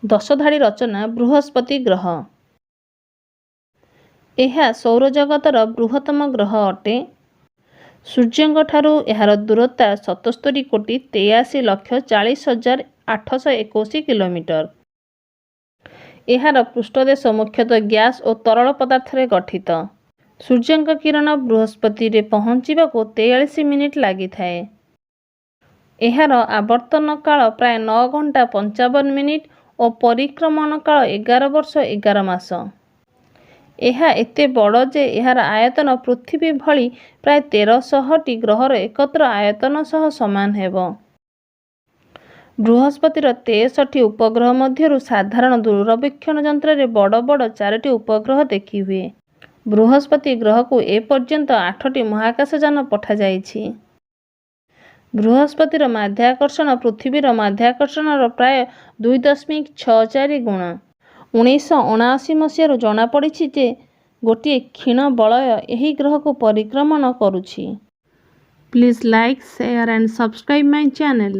ଦଶଧାଡ଼ି ରଚନା ବୃହସ୍ପତି ଗ୍ରହ। ଏହା ସୌରଜଗତର ବୃହତ୍ତମ ଗ୍ରହ ଅଟେ। ସୂର୍ଯ୍ୟଙ୍କଠାରୁ ଏହାର ଦୂରତା 77,83,40,821 କିଲୋମିଟର। ଏହାର ପୃଷ୍ଠଦେଶ ମୁଖ୍ୟତଃ ଗ୍ୟାସ୍ ଓ ତରଳ ପଦାର୍ଥରେ ଗଠିତ। ସୂର୍ଯ୍ୟଙ୍କ କିରଣ ବୃହସ୍ପତିରେ ପହଞ୍ଚିବାକୁ 43 ମିନିଟ୍ ଲାଗିଥାଏ। ଏହାର ଆବର୍ତ୍ତନ କାଳ ପ୍ରାୟ 9 ଘଣ୍ଟା 55 ମିନିଟ୍ ଓ ପରିକ୍ରମଣ କାଳ 11 ବର୍ଷ 11 ମାସ। ଏହା ଏତେ ବଡ଼ ଯେ ଏହାର ଆୟତନ ପୃଥିବୀ ଭଳି ପ୍ରାୟ 1300ଟି ଗ୍ରହର ଏକତ୍ର ଆୟତନ ସହ ସମାନ ହେବ। ବୃହସ୍ପତିର 63ଟି ଉପଗ୍ରହ ମଧ୍ୟରୁ ସାଧାରଣ ଦୂରବୀକ୍ଷଣ ଯନ୍ତ୍ରରେ ବଡ଼ ବଡ଼ 4ଟି ଉପଗ୍ରହ ଦେଖିହୁଏ। ବୃହସ୍ପତି ଗ୍ରହକୁ ଏପର୍ଯ୍ୟନ୍ତ 8ଟି ମହାକାଶଯାନ ପଠାଯାଇଛି। ବୃହସ୍ପତିର ମାଧ୍ୟାକର୍ଷଣ ପୃଥିବୀର ମାଧ୍ୟାକର୍ଷଣର ପ୍ରାୟ 2.64 ଗୁଣ। 1979 ମସିହାରୁ ଜଣାପଡ଼ିଛି ଯେ ଗୋଟିଏ କ୍ଷୀଣ ବଳୟ ଏହି ଗ୍ରହକୁ ପରିକ୍ରମଣ କରୁଛି। Please like, share and subscribe my channel.